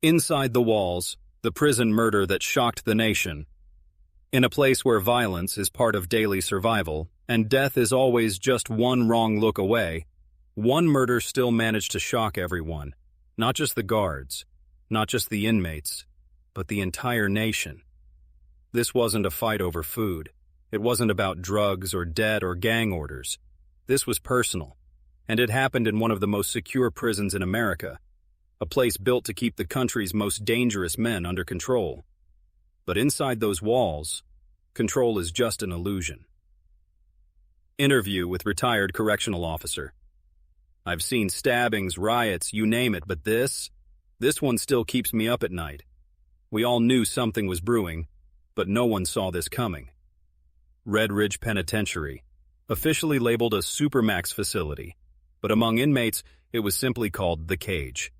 Inside the walls, the prison murder that shocked the nation. In a place where violence is part of daily survival, and death is always just one wrong look away, one murder still managed to shock everyone. Not just the guards, not just the inmates, but the entire nation. This wasn't a fight over food. It wasn't about drugs or debt or gang orders. This was personal, and it happened in one of the most secure prisons in America, a place built to keep the country's most dangerous men under control. But inside those walls, control is just an illusion. Interview with retired correctional officer. I've seen stabbings, riots, you name it, but this one still keeps me up at night. We all knew something was brewing, but no one saw this coming. Red Ridge Penitentiary, officially labeled a supermax facility, but among inmates, it was simply called the Cage.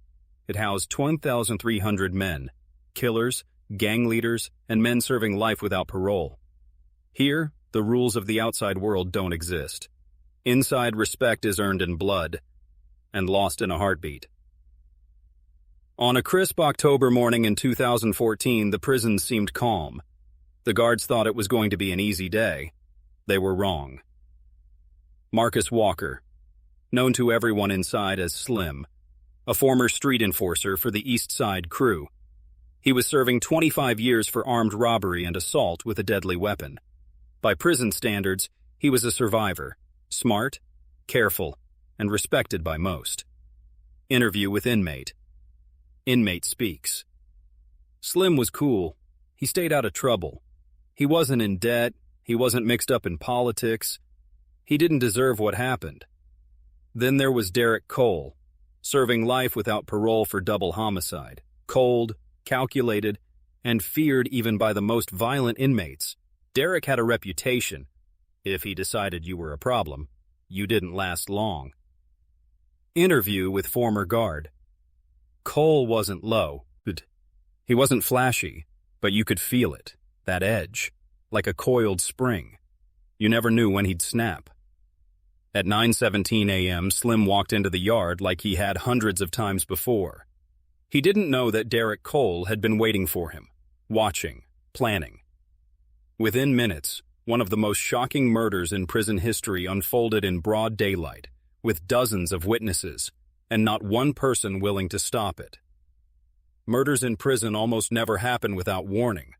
It housed 1,300 men, killers, gang leaders, and men serving life without parole. Here, the rules of the outside world don't exist. Inside, respect is earned in blood and lost in a heartbeat. On a crisp October morning in 2014, the prison seemed calm. The guards thought it was going to be an easy day. They were wrong. Marcus Walker, known to everyone inside as Slim, a former street enforcer for the East Side crew. He was serving 25 years for armed robbery and assault with a deadly weapon. By prison standards, he was a survivor, smart, careful, and respected by most. Interview with inmate. Inmate speaks. Slim was cool. He stayed out of trouble. He wasn't in debt. He wasn't mixed up in politics. He didn't deserve what happened. Then there was Derrick Cole, serving life without parole for double homicide. Cold, calculated, and feared even by the most violent inmates. Derrick had a reputation. If he decided you were a problem, you didn't last long. Interview with former guard. Cole wasn't low. He wasn't flashy, but you could feel it, that edge, like a coiled spring. You never knew when he'd snap. At 9:17 a.m., Slim walked into the yard like he had hundreds of times before. He didn't know that Derrick Cole had been waiting for him, watching, planning. Within minutes, one of the most shocking murders in prison history unfolded in broad daylight, with dozens of witnesses, and not one person willing to stop it. Murders in prison almost never happen without warning.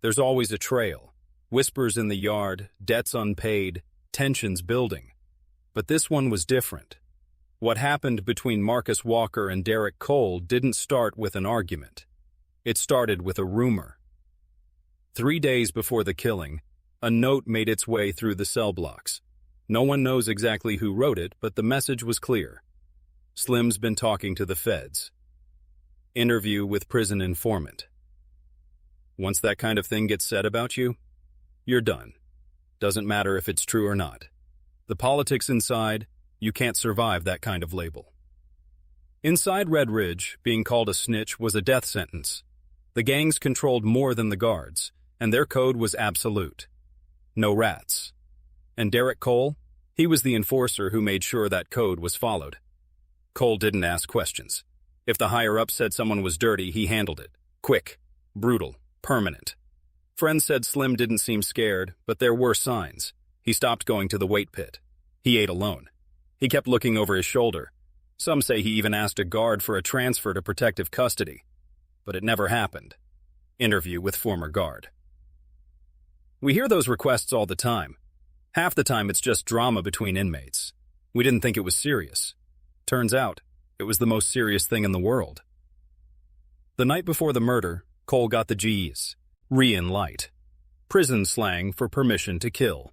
There's always a trail, whispers in the yard, debts unpaid, tensions building. But this one was different. What happened between Marcus Walker and Derrick Cole didn't start with an argument. It started with a rumor. 3 days before the killing, a note made its way through the cell blocks. No one knows exactly who wrote it, but the message was clear. Slim's been talking to the feds. Interview with prison informant. Once that kind of thing gets said about you, you're done. Doesn't matter if it's true or not. The politics inside, you can't survive that kind of label. Inside Red Ridge, being called a snitch was a death sentence. The gangs controlled more than the guards, and their code was absolute. No rats. And Derrick Cole? He was the enforcer who made sure that code was followed. Cole didn't ask questions. If the higher-up said someone was dirty, he handled it. Quick, brutal, permanent. Friends said Slim didn't seem scared, but there were signs. He stopped going to the weight pit. He ate alone. He kept looking over his shoulder. Some say he even asked a guard for a transfer to protective custody. But it never happened. Interview with former guard. We hear those requests all the time. Half the time it's just drama between inmates. We didn't think it was serious. Turns out, it was the most serious thing in the world. The night before the murder, Cole got the G's. Greenlight. Prison slang for permission to kill.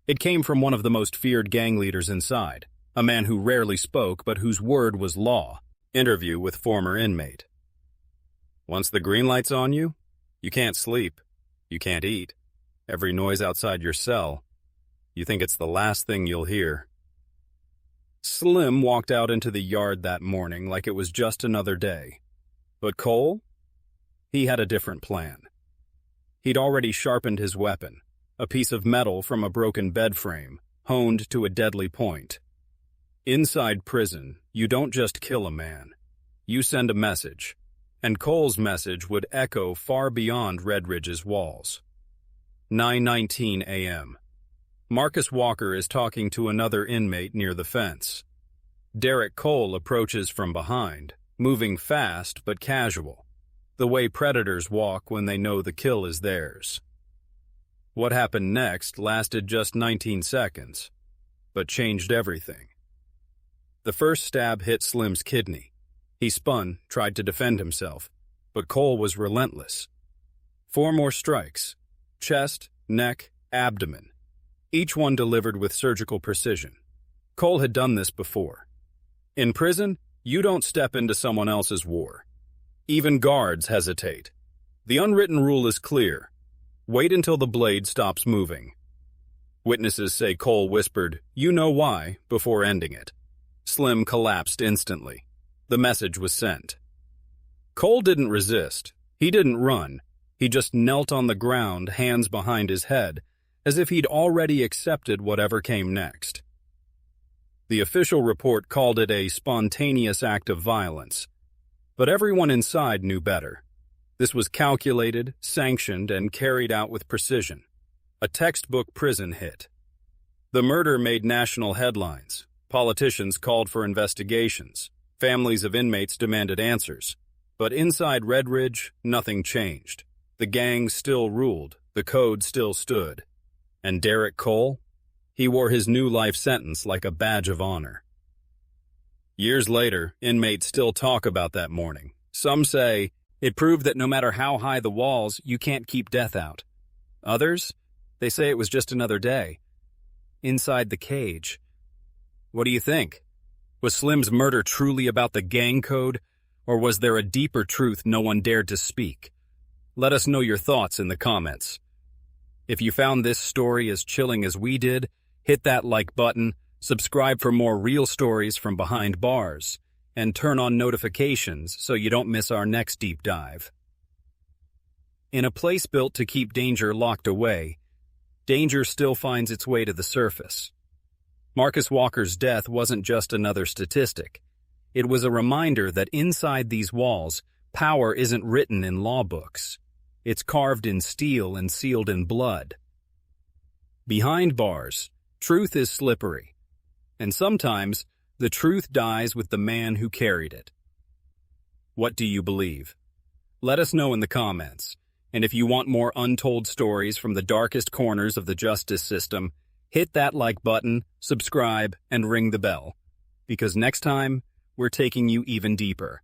It came from one of the most feared gang leaders inside, a man who rarely spoke but whose word was law. Interview with former inmate. Once the green light's on you, you can't sleep. You can't eat. Every noise outside your cell, you think it's the last thing you'll hear. Slim walked out into the yard that morning like it was just another day. But Cole? He had a different plan. He'd already sharpened his weapon, a piece of metal from a broken bed frame, honed to a deadly point. Inside prison, you don't just kill a man. You send a message. and Cole's message would echo far beyond Red Ridge's walls. 9:19 a.m. Marcus Walker is talking to another inmate near the fence. Derrick Cole approaches from behind, moving fast but casual, the way predators walk when they know the kill is theirs. What happened next lasted just 19 seconds, but changed everything. The first stab hit Slim's kidney. He spun, tried to defend himself, but Cole was relentless. 4 more strikes: chest, neck, abdomen, each one delivered with surgical precision. Cole had done this before. In prison, you don't step into someone else's war. Even guards hesitate. The unwritten rule is clear: wait until the blade stops moving. Witnesses say Cole whispered, "You know why," before ending it. Slim collapsed instantly. The message was sent. Cole didn't resist. He didn't run. He just knelt on the ground, hands behind his head, as if he'd already accepted whatever came next. The official report called it a spontaneous act of violence, but everyone inside knew better. This was calculated, sanctioned, and carried out with precision. A textbook prison hit. The murder made national headlines. Politicians called for investigations. Families of inmates demanded answers. But inside Red Ridge, nothing changed. The gang still ruled. The code still stood. And Derrick Cole? He wore his new life sentence like a badge of honor. Years later, inmates still talk about that morning. Some say, it proved that no matter how high the walls, you can't keep death out. Others, they say it was just another day. Inside the cage. What do you think? Was Slim's murder truly about the gang code, or was there a deeper truth no one dared to speak? Let us know your thoughts in the comments. If you found this story as chilling as we did, hit that like button, subscribe for more real stories from behind bars, and turn on notifications so you don't miss our next deep dive. In a place built to keep danger locked away, danger still finds its way to the surface. Marcus Walker's death wasn't just another statistic. It was a reminder that inside these walls, power isn't written in law books. It's carved in steel and sealed in blood. Behind bars, truth is slippery, and sometimes the truth dies with the man who carried it. What do you believe? Let us know in the comments, and if you want more untold stories from the darkest corners of the justice system, hit that like button, subscribe, and ring the bell, because next time, we're taking you even deeper.